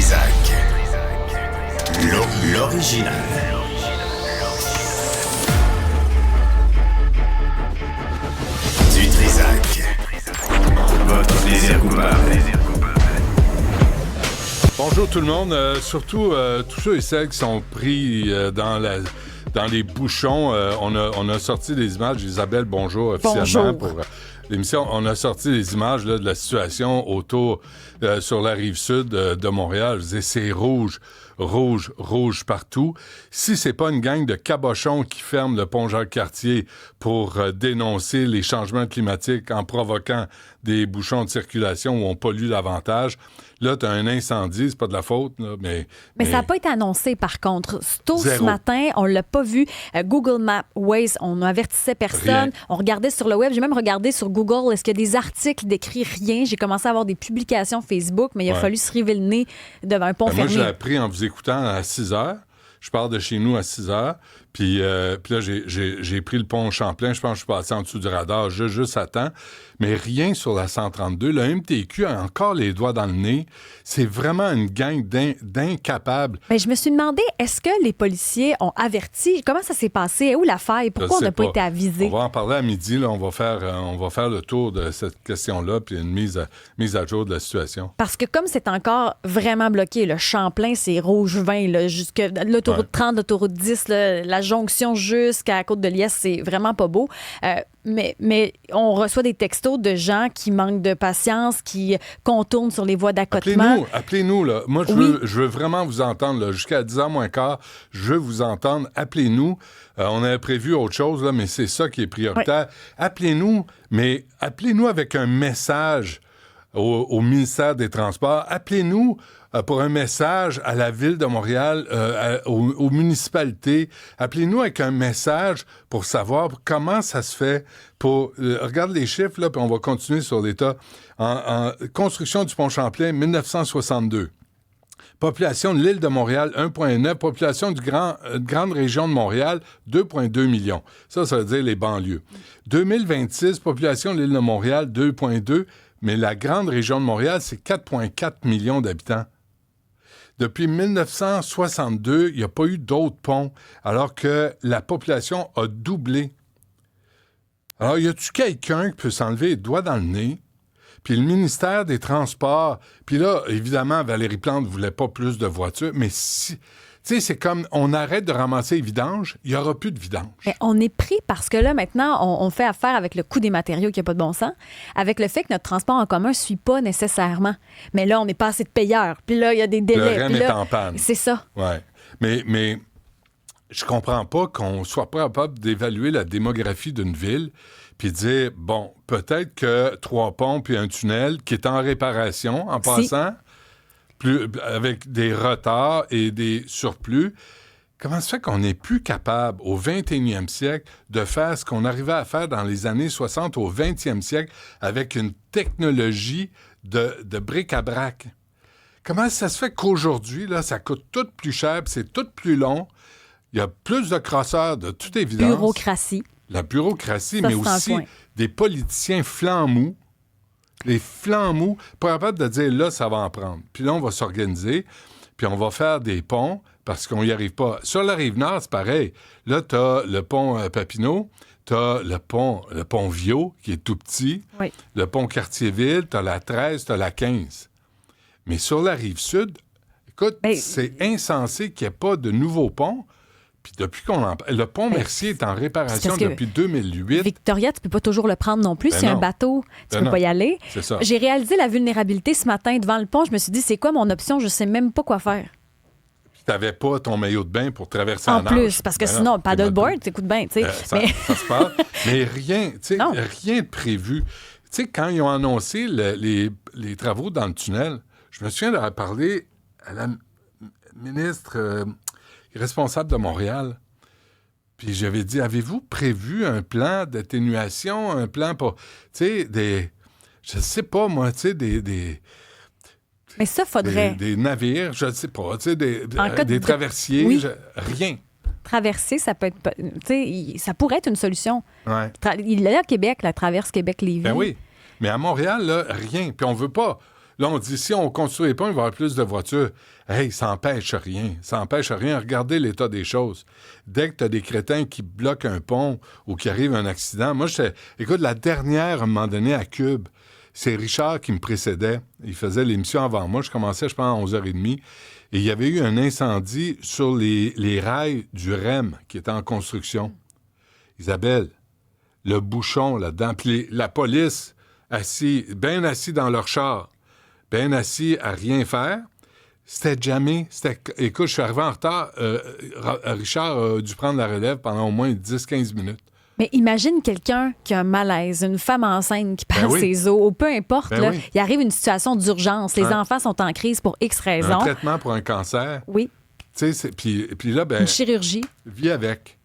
Trizac. L'original. Du Trizac. Votre plaisir coupable. Bonjour tout le monde, surtout tous ceux et celles qui sont pris dans les bouchons. On a sorti des images. Isabelle, bonjour officiellement pour l'émission. On a sorti des images là, de la situation autour sur la rive sud de Montréal. Je disais, c'est rouge partout. Si c'est pas une gang de cabochons qui ferme le pont Jacques-Cartier pour dénoncer les changements climatiques en provoquant des bouchons de circulation où on pollue davantage, là, t'as un incendie, c'est pas de la faute, là, mais ça n'a pas été annoncé, par contre. Tôt Zéro. ce matin, on l'a pas vu. Google Maps, Waze, on n'avertissait personne. Rien. On regardait sur le web. J'ai même regardé sur Google, est-ce qu'il y a des articles décrits? Rien. J'ai commencé à avoir des publications Facebook, mais il a fallu se river le nez devant un pont fermé. Moi, je l'ai appris en vous écoutant à 6 heures. Je pars de chez nous à 6 heures. Puis là, j'ai pris le pont Champlain. Je pense que je suis passé en dessous du radar juste à temps. Mais rien sur la 132. Le MTQ a encore les doigts dans le nez. C'est vraiment une gang d'incapables. Ben, je me suis demandé, est-ce que les policiers ont averti? Comment ça s'est passé? Où la faille? Pourquoi on n'a pas été avisé? On va en parler à midi. Là. On va faire le tour de cette question-là puis une mise à jour de la situation. Parce que comme c'est encore vraiment bloqué, le Champlain, c'est rouge vin, là, jusque l'autoroute 30, l'autoroute 10, là, la jonction jusqu'à la Côte-de-Liesse, c'est vraiment pas beau. Mais on reçoit des textos de gens qui manquent de patience, qui contournent sur les voies d'accotement. Appelez-nous, là. Moi, je veux vraiment vous entendre, là. Jusqu'à 10h moins quart, je veux vous entendre. Appelez-nous. On avait prévu autre chose, là, mais c'est ça qui est prioritaire. Oui. Appelez-nous, mais appelez-nous avec un message au ministère des Transports. Appelez-nous pour un message à la Ville de Montréal, aux municipalités. Appelez-nous avec un message pour savoir comment ça se fait. Regarde les chiffres, là, puis on va continuer sur l'état. En construction du pont Champlain, 1962. Population de l'île de Montréal, 1,9. Population de grande région de Montréal, 2,2 millions. Ça veut dire les banlieues. 2026, population de l'île de Montréal, 2,2. Mais la grande région de Montréal, c'est 4,4 millions d'habitants. Depuis 1962, il n'y a pas eu d'autres ponts, alors que la population a doublé. Alors, y a-tu quelqu'un qui peut s'enlever les doigts dans le nez? Puis le ministère des Transports, puis là, évidemment, Valérie Plante ne voulait pas plus de voitures, mais si... Tu sais, c'est comme, on arrête de ramasser les vidanges, il n'y aura plus de vidanges. Mais on est pris parce que là, maintenant, on fait affaire avec le coût des matériaux qui n'a pas de bon sens, avec le fait que notre transport en commun ne suit pas nécessairement. Mais là, on n'est pas assez de payeurs. Puis là, il y a des délais. Le REM est en panne. C'est ça. Oui. Mais je comprends pas qu'on soit pas capable d'évaluer la démographie d'une ville puis dire, bon, peut-être que 3 ponts puis un tunnel qui est en réparation, en passant... avec des retards et des surplus. Comment se fait qu'on n'est plus capable, au 21e siècle, de faire ce qu'on arrivait à faire dans les années 60 au 20e siècle avec une technologie de bric-à-brac? Comment ça se fait qu'aujourd'hui, là, ça coûte tout plus cher, puis c'est tout plus long, il y a plus de crosseurs de toute évidence. Bureaucratie. La bureaucratie, ça, mais aussi des politiciens flancs mous. Les flancs mous, pas capable de dire, là, ça va en prendre. Puis là, on va s'organiser, puis on va faire des ponts, parce qu'on n'y arrive pas. Sur la Rive-Nord, c'est pareil. Là, t'as le pont Papineau, t'as le pont Viau, qui est tout petit, le pont Cartierville, t'as la 13, t'as la 15. Mais sur la Rive-Sud, écoute, c'est insensé qu'il n'y ait pas de nouveaux ponts. Puis depuis qu'on en parle, le pont Mercier est en réparation depuis 2008. Victoria, tu peux pas toujours le prendre non plus. S'il y a un bateau, tu peux pas y aller. C'est ça. J'ai réalisé la vulnérabilité ce matin devant le pont. Je me suis dit, c'est quoi mon option? Je sais même pas quoi faire. Puis t'avais pas ton maillot de bain pour traverser en la nage. En plus, parce que sinon, paddleboard, t'écoutes bien, tu sais. Ça se passe. Mais rien, tu sais, rien de prévu. Tu sais, quand ils ont annoncé les travaux dans le tunnel, je me souviens d'avoir parlé à la ministre... responsable de Montréal. Puis j'avais dit, avez-vous prévu un plan d'atténuation, un plan pour, tu sais, je sais pas moi, tu sais, mais ça, faudrait... Des navires, je sais pas, tu sais, des traversiers, rien. Traverser, ça peut être, tu sais, ça pourrait être une solution. Ouais. Il est là à Québec, la traverse Québec-Lévis. Ben oui, mais à Montréal, là, rien. Puis on veut pas... Là, on dit, si on construit pas, il va y avoir plus de voitures. Hey, ça n'empêche rien. Ça n'empêche rien. Regardez l'état des choses. Dès que tu as des crétins qui bloquent un pont ou qu'il arrive un accident, moi, écoute, la dernière, à un moment donné, à Cube, c'est Richard qui me précédait. Il faisait l'émission avant moi. Je commençais, je pense, à 11h30. Et il y avait eu un incendie sur les rails du REM qui était en construction. Isabelle, le bouchon là-dedans, puis la police, bien assis dans leur char, bien assis à rien faire. C'était jamais... Écoute, je suis arrivé en retard. Richard a dû prendre la relève pendant au moins 10-15 minutes. Mais imagine quelqu'un qui a un malaise, une femme enceinte qui perd ses os, ou peu importe, il arrive une situation d'urgence. Les enfants sont en crise pour X raisons. Un traitement pour un cancer. Oui. Tu sais, puis là, une chirurgie. Vis avec.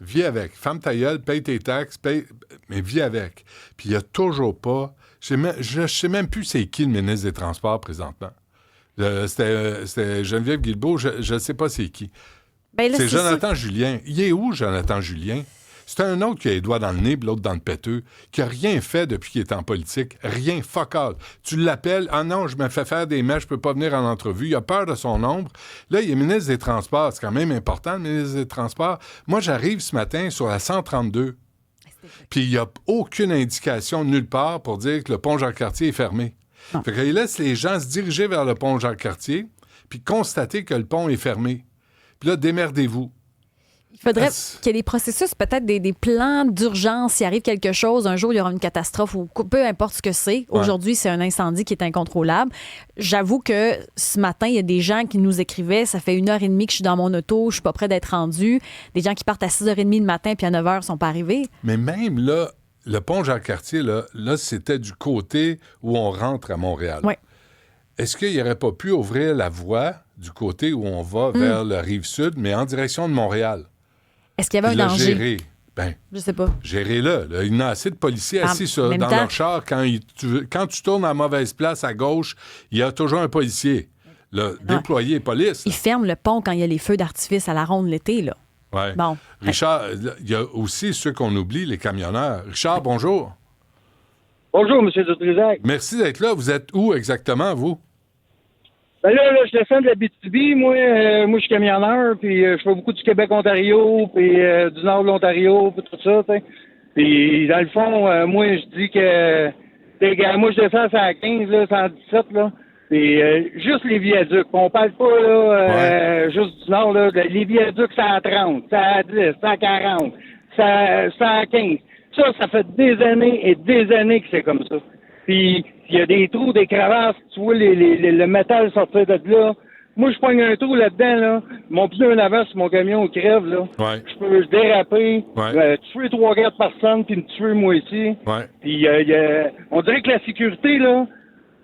Vis avec. Ferme ta gueule, paye tes taxes, mais vis avec. Puis il n'y a toujours pas... Je ne sais même plus c'est qui le ministre des Transports présentement. C'était Geneviève Guilbeault, je ne sais pas c'est qui. Ben là, c'est Jonathan Julien. Il est où, Jonathan Julien? C'est un autre qui a les doigts dans le nez, puis l'autre dans le péteux, qui n'a rien fait depuis qu'il est en politique. Rien, fuck all. Tu l'appelles, ah non, je me fais faire des mèches, je peux pas venir en entrevue. Il a peur de son ombre. Là, il est ministre des Transports. C'est quand même important, le ministre des Transports. Moi, j'arrive ce matin sur la 132. Puis il n'y a aucune indication nulle part pour dire que le pont Jacques-Cartier est fermé. Non. Fait qu'il laisse les gens se diriger vers le pont Jacques-Cartier, puis constater que le pont est fermé. Puis là, démerdez-vous. Il faudrait qu'il y ait des processus, peut-être des plans d'urgence. S'il arrive quelque chose, un jour, il y aura une catastrophe ou peu importe ce que c'est. Aujourd'hui, c'est un incendie qui est incontrôlable. J'avoue que ce matin, il y a des gens qui nous écrivaient, ça fait 1h30 que je suis dans mon auto, je suis pas près d'être rendu. Des gens qui partent à 6h30 le matin puis à 9h ne sont pas arrivés. Mais même là, le pont Jacques-Cartier, là, c'était du côté où on rentre à Montréal. Oui. Est-ce qu'il n'aurait pas pu ouvrir la voie du côté où on va vers la rive sud, mais en direction de Montréal? Est-ce qu'il y avait un danger? Gérer. Ben, je sais pas. Gérez-le. Là. Il y en a assez de policiers assis dans leur char. Quand tu tournes à la mauvaise place à gauche, il y a toujours un policier. Là, déployé police. Ils ferment le pont quand il y a les feux d'artifice à la ronde l'été, là. Ouais. Bon. Richard, il y a aussi ceux qu'on oublie, les camionneurs. Richard, bonjour. Bonjour, M. Dutrisac. Merci d'être là. Vous êtes où exactement, vous? Ben là, je descends de la BTB. Moi, je suis camionneur, puis je fais beaucoup du Québec-Ontario, puis du nord de l'Ontario, puis tout ça, tu sais. Puis, dans le fond, moi, je dis que... moi, je descends à 15, là, 117, là. Puis, juste les viaducs. On parle pas, là, juste du nord, là. Les viaducs, c'est à 30, c'est à 10, c'est à 40, c'est à 15. Ça fait des années et des années que c'est comme ça. Puis, il y a des trous, des crevasses, tu vois le métal sortir de là. Moi, je pogne un trou là-dedans, là. Mon pneu en avant sur mon camion crève, là. Ouais. Je peux déraper, tuer 3-4 personnes, puis me tuer moi ici. Ouais. Puis, on dirait que la sécurité, là,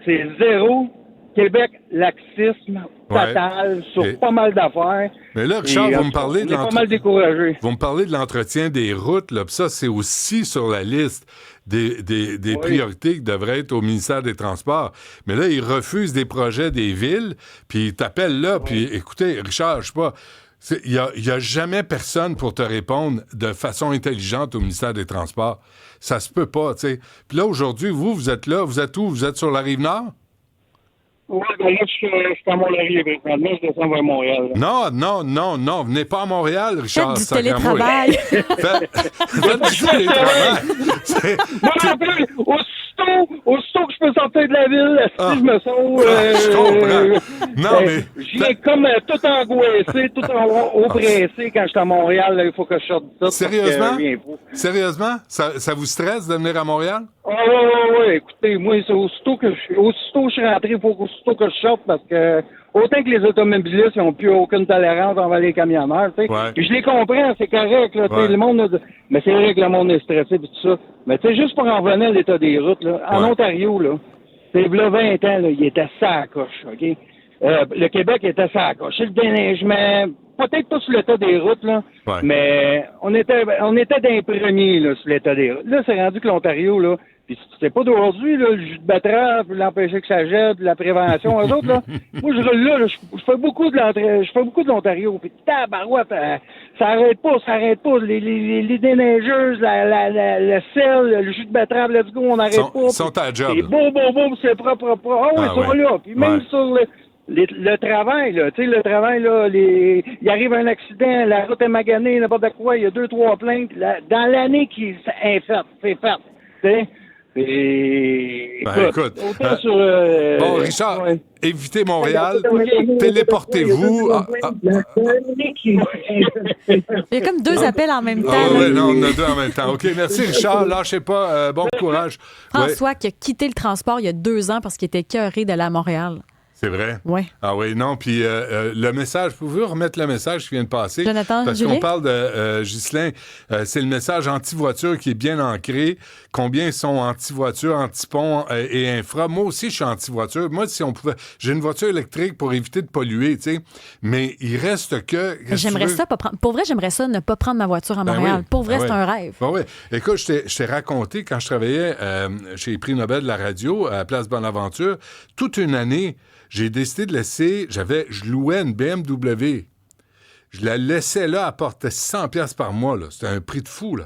c'est zéro. Québec, laxisme total sur pas mal d'affaires. Mais là, Richard, vous me parlez pas mal découragé. Vous me parlez de l'entretien des routes, là, puis ça, c'est aussi sur la liste des priorités qui devraient être au ministère des Transports. Mais là, ils refusent des projets des villes, puis ils t'appellent là, puis écoutez, Richard, je sais pas, il y a jamais personne pour te répondre de façon intelligente au ministère des Transports. Ça se peut pas, tu sais. Puis là, aujourd'hui, vous êtes là, vous êtes où? Vous êtes sur la Rive-Nord? Oui, ben là, je suis à Mont-Laurier, présentement, je descends vers Montréal. Non, venez pas à Montréal, Richard. Faites du télétravail. Faites du télétravail. Moi, après, aussitôt que je peux sortir de la ville, si je me sauve... je comprends. Non, mais... Je viens comme tout angoissé, tout oppressé quand je suis à Montréal, il faut que je sorte de ça. Sérieusement? Sérieusement? Ça vous stresse de venir à Montréal? Oui, écoutez, moi, c'est aussitôt que je suis rentré, il faut aussitôt que je sorte parce que autant que les automobilistes n'ont plus aucune tolérance envers les camionneurs, tu sais. Ouais. Puis je les comprends, c'est correct, là, le monde mais c'est vrai que le monde est stressé et tout ça. Mais tu sais, juste pour en revenir à l'état des routes, là, en Ontario, là, c'est là 20 ans, là, il était ça à coche, OK? Le Québec était ça à coche. C'est le déneigement, peut-être pas sur l'état des routes, là, mais on était dans les premiers, là, sur l'état des routes. Là, c'est rendu que l'Ontario, là, Puis c'est pas d'aujourd'hui, là, le jus de betterave, l'empêcher que ça jette, la prévention, eux autres, là. Moi, je roule là, je fais beaucoup de l'Ontario. Puis tabarouette, ça arrête pas. Les déneigeuses, le sel, le jus de betterave, let's go, on n'arrête pas. Ils sont à la job. Et boum, c'est propre. Ah oui, ils sont là. Puis même sur le travail, là, tu sais, le travail, là, il arrive un accident, la route est maganée, n'importe quoi, il y a 2-3 plaintes. Dans l'année qui est faite, c'est fait. Tu sais? Et écoute, bon, Richard, ouais. évitez Montréal, téléportez-vous. Il y a comme deux appels en même temps. Oui, non, on a deux en même temps. OK, merci Richard, lâchez pas, bon courage. François qui a quitté le transport il y a 2 ans parce qu'il était écœuré d'aller à Montréal. C'est vrai? Oui. Ah oui, non, puis le message, pouvez-vous remettre le message qui vient de passer? Jonathan, parce Julien? qu'on parle de Ghislain, c'est le message anti-voiture qui est bien ancré. Combien sont anti-voiture, anti-pont et infra? Moi aussi, je suis anti-voiture. Moi, si on pouvait... J'ai une voiture électrique pour éviter de polluer, tu sais, mais il reste que... J'aimerais ça pas prendre... Pour vrai, j'aimerais ça ne pas prendre ma voiture à Montréal. Pour vrai, c'est un rêve. Ben oui. Écoute, je t'ai raconté quand je travaillais chez Prix Nobel de la radio à Place Bonaventure, toute une année, j'ai décidé de laisser... Je louais une BMW. Je la laissais là, elle portait 100$ par mois. Là. C'était un prix de fou, là.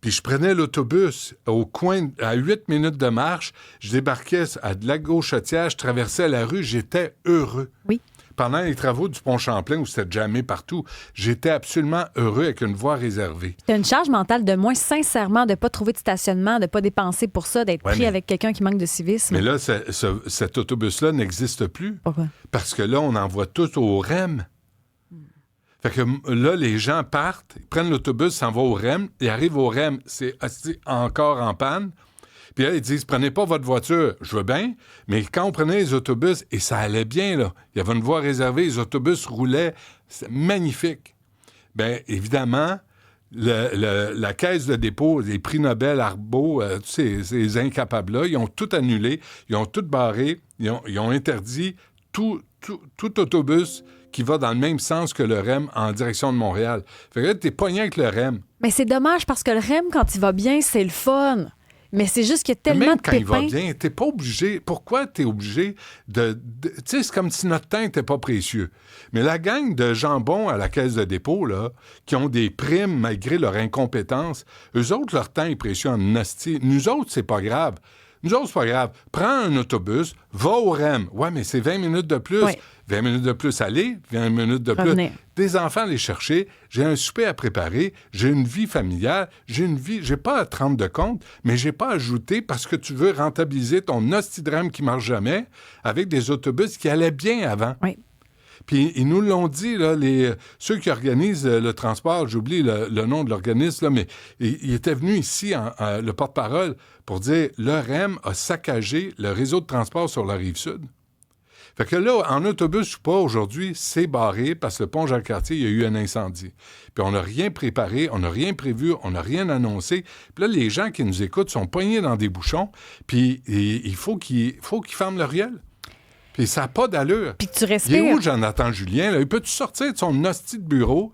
Puis je prenais l'autobus au coin, à 8 minutes de marche. Je débarquais à de la Gauchetière, je traversais la rue, j'étais heureux. Oui. Pendant les travaux du pont Champlain, où c'était jammé partout, j'étais absolument heureux avec une voie réservée. Tu as une charge mentale de moins, sincèrement, de ne pas trouver de stationnement, de ne pas dépenser pour ça, d'être pris avec quelqu'un qui manque de civisme. Mais là, cet autobus-là n'existe plus. Pourquoi? Parce que là, on envoie tout au REM. Fait que là, les gens partent, ils prennent l'autobus, s'en vont au REM, ils arrivent au REM, c'est encore en panne. Puis là, ils disent, prenez pas votre voiture. Je veux bien, mais quand on prenait les autobus, et ça allait bien, là, il y avait une voie réservée, les autobus roulaient, c'est magnifique. Bien, évidemment, la caisse de dépôt, les prix Nobel, Arbo, tous ces incapables-là, ils ont tout annulé, ils ont tout barré, ils ont interdit tout autobus qui va dans le même sens que le REM en direction de Montréal. Fait que là, t'es pogné avec le REM. Mais c'est dommage parce que le REM, quand il va bien, c'est le fun. Mais c'est juste qu'il y a tellement même de quand pépins. il va bien, t'es pas obligé... Pourquoi t'es obligé de tu sais, c'est comme si notre temps n'était pas précieux. Mais la gang de jambon à la caisse de dépôt, là, qui ont des primes malgré leur incompétence, eux autres, leur temps est précieux en nasty. Nous autres, c'est pas grave. Nous autres, c'est pas grave. Prends un autobus, va au REM. Ouais, mais c'est 20 minutes de plus. Oui. 20 minutes de plus aller, 20 minutes de Revenir. plus. Des enfants à les chercher, j'ai un souper à préparer, j'ai une vie familiale, j'ai pas à te rendre de compte, mais j'ai pas à ajouter parce que tu veux rentabiliser ton hostie de REM qui marche jamais avec des autobus qui allaient bien avant. Oui. Puis ils nous l'ont dit, là, ceux qui organisent le transport, j'oublie le nom de l'organisme, là, mais il était venu ici, le porte-parole, pour dire le REM a saccagé le réseau de transport sur la Rive-Sud. Fait que là, en autobus ou pas, aujourd'hui, c'est barré parce que le pont Jacques-Cartier, il y a eu un incendie. Puis on n'a rien préparé, on n'a rien prévu, on n'a rien annoncé. Puis là, les gens qui nous écoutent sont poignés dans des bouchons, puis il faut qu'ils ferment leur gueule. Puis ça n'a pas d'allure. Puis tu respires. Il est où Jonathan Julien? Là? Il peut-tu sortir de son hostie de bureau?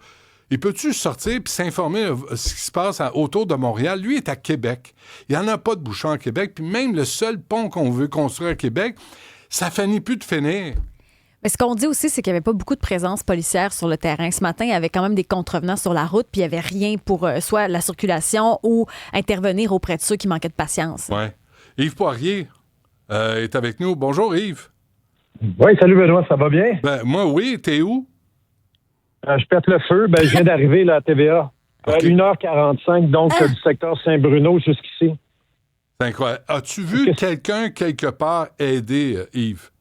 Il peut-tu sortir puis s'informer de ce qui se passe autour de Montréal? Lui est à Québec. Il n'y en a pas de bouchon à Québec. Puis même le seul pont qu'on veut construire à Québec, ça finit plus de finir. Mais ce qu'on dit aussi, c'est qu'il n'y avait pas beaucoup de présence policière sur le terrain. Ce matin, il y avait quand même des contrevenants sur la route, puis il n'y avait rien pour soit la circulation ou intervenir auprès de ceux qui manquaient de patience. Oui. Yves Poirier est avec nous. Bonjour, Yves. Oui, salut Benoît, ça va bien? Ben, moi, oui. T'es où? Je pète le feu. Je viens d'arriver là, à TVA. Okay. 1h45, donc du secteur Saint-Bruno jusqu'ici. C'est incroyable. As-tu vu quelqu'un, quelque part, aider, Yves?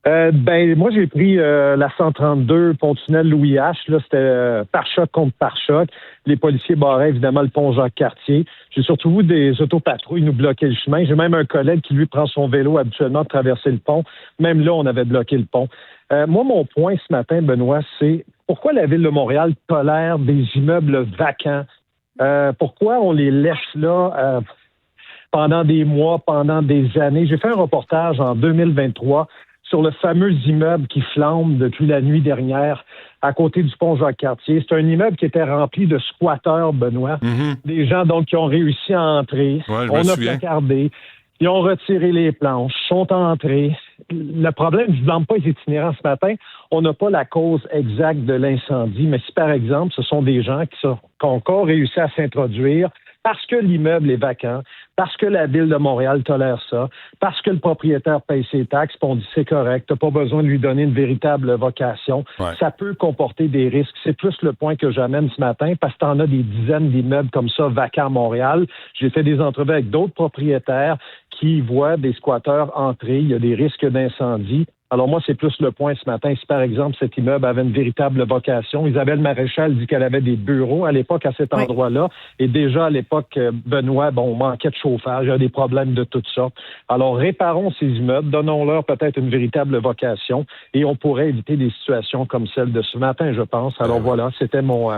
Moi, j'ai pris la 132 pont-tunnel Louis H. Là, c'était pare-choc contre pare-choc. Les policiers barraient évidemment le pont Jacques-Cartier. J'ai surtout vu des autopatrouilles nous bloquer le chemin. J'ai même un collègue qui, lui, prend son vélo habituellement de traverser le pont. Même là, on avait bloqué le pont. Moi, mon point ce matin, Benoît, c'est pourquoi la Ville de Montréal tolère des immeubles vacants? Pourquoi on les laisse là pendant des mois, pendant des années? J'ai fait un reportage en 2023 sur le fameux immeuble qui flambe depuis la nuit dernière à côté du pont Jacques-Cartier. C'est un immeuble qui était rempli de squatteurs, Benoît. Des gens donc qui ont réussi à entrer. Ouais, On a placardé. Ils ont retiré les planches, sont entrés. Le problème, je ne blâme pas les itinérants ce matin, on n'a pas la cause exacte de l'incendie, mais si par exemple, ce sont des gens qui ont encore réussi à s'introduire parce que l'immeuble est vacant, parce que la Ville de Montréal tolère ça, parce que le propriétaire paye ses taxes, puis on dit c'est correct, t'as pas besoin de lui donner une véritable vocation. Ouais. Ça peut comporter des risques. C'est plus le point que j'amène ce matin, parce que t'en as des dizaines d'immeubles comme ça vacants à Montréal. J'ai fait des entrevues avec d'autres propriétaires qui voient des squatteurs entrer. Il y a des risques d'incendie. Alors moi, c'est plus le point ce matin. Si par exemple cet immeuble avait une véritable vocation, Isabelle Maréchal dit qu'elle avait des bureaux à l'époque à cet endroit-là. Et déjà à l'époque, Benoît, on manquait de chauffage, il y a des problèmes de toutes sortes. Alors réparons ces immeubles, donnons-leur peut-être une véritable vocation et on pourrait éviter des situations comme celle de ce matin, je pense. Alors voilà, c'était mon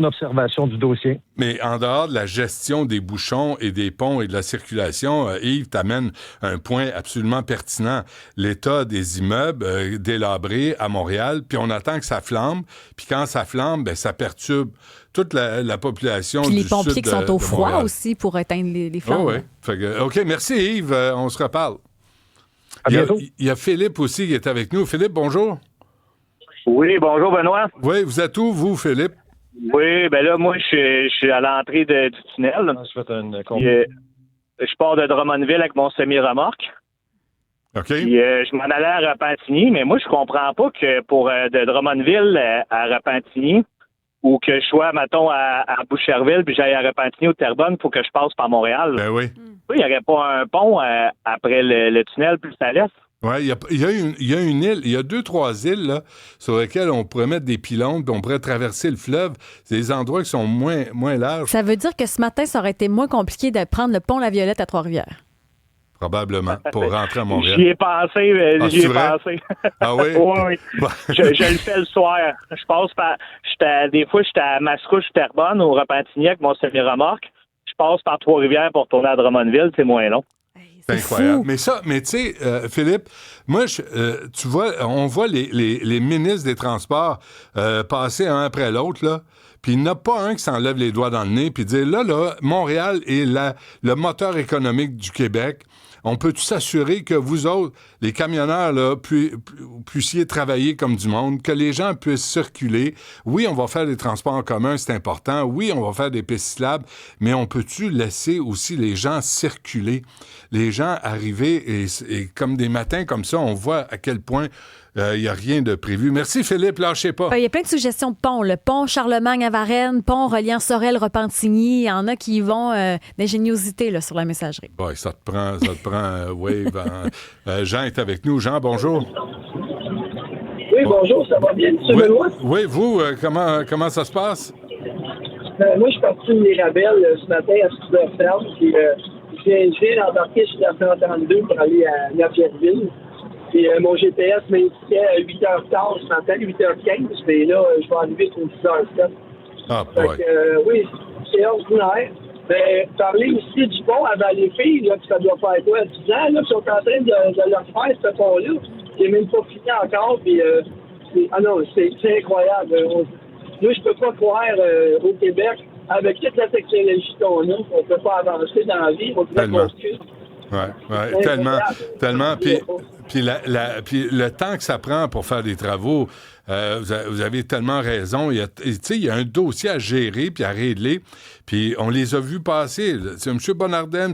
observation du dossier. Mais en dehors de la gestion des bouchons et des ponts et de la circulation, Yves t'amène un point absolument pertinent. L'état des immeubles délabrés à Montréal, puis on attend que ça flambe, puis quand ça flambe, ça perturbe toute la population puis du les sud pompiers qui sont au froid Montréal. aussi pour éteindre les flammes. Oh, oui. OK, merci Yves, on se reparle. À bientôt. Il y a Philippe aussi qui est avec nous. Philippe, bonjour. Oui, bonjour Benoît. Oui, vous êtes où, vous, Philippe? Oui, ben là, moi, je suis à l'entrée du tunnel. Je pars de Drummondville avec mon semi-remorque. OK. Puis, je m'en allais à Repentigny, mais moi, je comprends pas que pour de Drummondville à Repentigny, ou que je sois, mettons, à Boucherville, puis j'aille à Repentigny ou Terrebonne, il faut que je passe par Montréal. Ben oui. Il n'y aurait pas un pont après le tunnel plus à l'est? Oui, il y a une île, il y a 2-3 îles là, sur lesquelles on pourrait mettre des pylônes, puis on pourrait traverser le fleuve. C'est des endroits qui sont moins larges. Ça veut dire que ce matin, ça aurait été moins compliqué de prendre le pont La Violette à Trois-Rivières. Probablement, pour rentrer à Montréal. J'y ai pensé, Ah oui? Oui. Je le fais le soir. Je passe par... Des fois, j'étais à Mascouche, Terrebonne, au Repentigny avec mon semi-remorque. Je passe par Trois-Rivières pour retourner à Drummondville. C'est moins long. C'est incroyable. Fou. Mais tu sais, Philippe, moi, tu vois, on voit les ministres des Transports passer un après l'autre, là. Puis il n'y en a pas un qui s'enlève les doigts dans le nez puis dire, là, Montréal est le moteur économique du Québec. On peut-tu s'assurer que vous autres, les camionneurs, là, puissiez travailler comme du monde, que les gens puissent circuler? Oui, on va faire des transports en commun, c'est important. Oui, on va faire des pistes cyclables, mais on peut-tu laisser aussi les gens circuler? Les gens arriver et comme des matins comme ça, on voit à quel point il n'y a rien de prévu. Merci Philippe, lâchez pas. Il y a plein de suggestions de ponts. Le pont Charlemagne à Varennes, pont reliant Sorel-Repentigny. Il y en a qui vont d'ingéniosité là, sur la messagerie. Oui, ça te prend Wave. Jean est avec nous. Jean, bonjour. Oui, bonjour, ça va bien, M. Benoît? Oui, vous, comment ça se passe? Moi, je suis parti de Mirabel ce matin à 6h30, puis je viens d'embarquer sur la 132 pour aller à Napierville. Puis mon GPS m'indiquait à 8h15 ce matin, 8h15, mais là, je vais arriver au 10h07. Ah, boy. Oui, c'est ordinaire. Mais parler aussi du pont à Valleyfield, là, puis ça doit faire quoi, 10 ans, là, ils sont en train de le refaire, ce pont-là. Il n'est même pas fini encore, puis c'est incroyable. Moi, je peux pas croire au Québec, avec toute la technologie qu'on a, on peut pas avancer dans la vie, on peut construire. Oui, tellement. Puis le temps que ça prend pour faire des travaux, vous avez tellement raison. Il y a un dossier à gérer puis à régler. Puis on les a vus passer. C'est M. Bonnardin,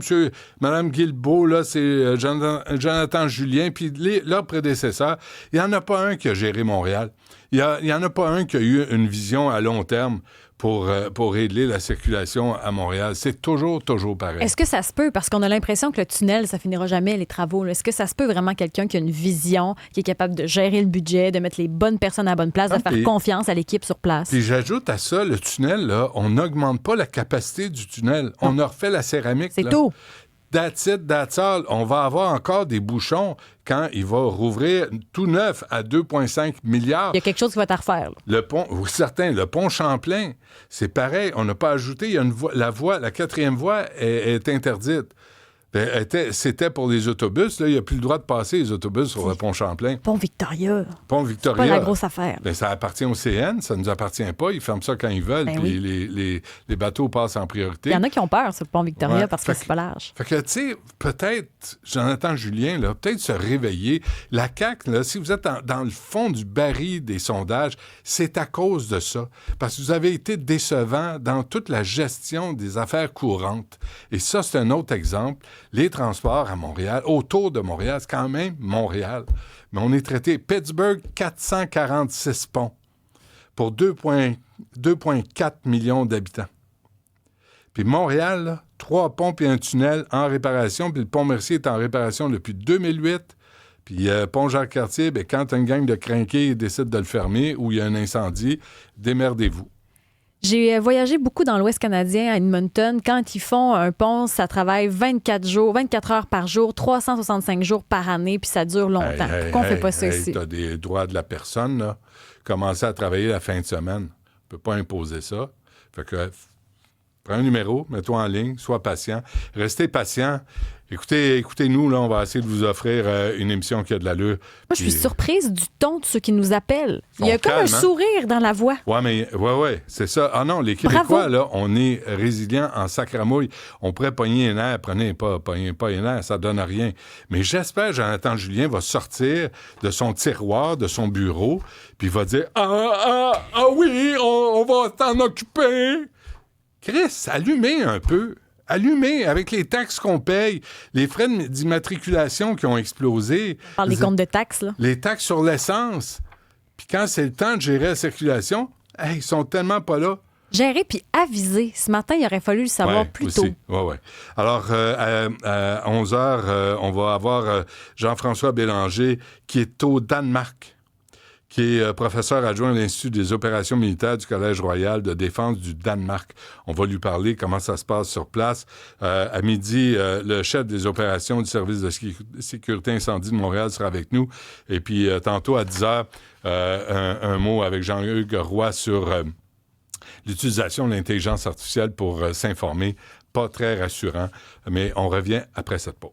Mme Guilbeault, là, c'est Jonathan Julien, puis leurs prédécesseurs. Il n'y en a pas un qui a géré Montréal. Il n'y en a pas un qui a eu une vision à long terme pour régler la circulation à Montréal. C'est toujours pareil. Est-ce que ça se peut? Parce qu'on a l'impression que le tunnel, ça finira jamais, les travaux. Là. Est-ce que ça se peut vraiment quelqu'un qui a une vision, qui est capable de gérer le budget, de mettre les bonnes personnes à la bonne place, de faire confiance à l'équipe sur place? Puis j'ajoute à ça, le tunnel, là, on n'augmente pas la capacité du tunnel. On a refait la céramique. C'est tout. That's it, that's all. On va avoir encore des bouchons quand il va rouvrir tout neuf à 2,5 milliards. Il y a quelque chose qui va être à refaire. Là. Le pont, oui, certain. Le pont Champlain, c'est pareil. On n'a pas ajouté. Il y a la 4e voie est interdite. C'était pour les autobus. Là, il n'y a plus le droit de passer les autobus sur le pont Champlain. Pont Victoria. Pont Victoria. C'est pas la grosse affaire. Ben, ça appartient au CN, ça ne nous appartient pas. Ils ferment ça quand ils veulent, puis les bateaux passent en priorité. Il y en a qui ont peur sur le pont Victoria parce que c'est pas large. Fait que, tu sais, peut-être, Jonathan Julien, là, peut-être se réveiller. La CAQ, là, si vous êtes dans le fond du baril des sondages, c'est à cause de ça. Parce que vous avez été décevant dans toute la gestion des affaires courantes. Et ça, c'est un autre exemple. Les transports à Montréal, autour de Montréal, c'est quand même Montréal. Mais on est traité... Pittsburgh, 446 ponts pour 2,4 millions d'habitants. Puis Montréal, là, 3 ponts puis un tunnel en réparation. Puis le pont Mercier est en réparation depuis 2008. Puis pont Jacques-Cartier, bien, quand une gang de crinqués décide de le fermer ou il y a un incendie, démerdez-vous. J'ai voyagé beaucoup dans l'Ouest canadien, à Edmonton. Quand ils font un pont, ça travaille 24 heures par jour, 365 jours par année, puis ça dure longtemps. Pourquoi on ne fait pas ça ici? Tu as des droits de la personne, là. Commencer à travailler la fin de semaine. On ne peut pas imposer ça. Fait que, prends un numéro, mets-toi en ligne, sois patient. Restez patient. Écoutez-nous, là, on va essayer de vous offrir une émission qui a de l'allure. Moi, je suis surprise du ton de ceux qui nous appellent. Il y a comme un sourire dans la voix. Ouais, c'est ça. Ah non, les Québécois, là, on est résilients en sacramouille. On pourrait pogner un air, prenez pas un air, ça donne rien. Mais j'espère que Jonathan Julien va sortir de son tiroir, de son bureau, puis il va dire « Ah oui, on va t'en occuper! » Chris, allumez un peu. Allumez avec les taxes qu'on paye, les frais d'immatriculation qui ont explosé. On parle des comptes de taxes, là. Les taxes sur l'essence. Puis quand c'est le temps de gérer la circulation, ils sont tellement pas là. Gérer puis aviser. Ce matin, il aurait fallu le savoir plus tôt. Oui. Alors, à 11h, on va avoir Jean-François Bélanger qui est au Danemark, qui est professeur adjoint à l'Institut des opérations militaires du Collège royal de défense du Danemark. On va lui parler comment ça se passe sur place. À midi, le chef des opérations du service de sécurité incendie de Montréal sera avec nous. Et puis, tantôt à 10h, un mot avec Jean-Hugues Roy sur l'utilisation de l'intelligence artificielle pour s'informer. Pas très rassurant, mais on revient après cette pause.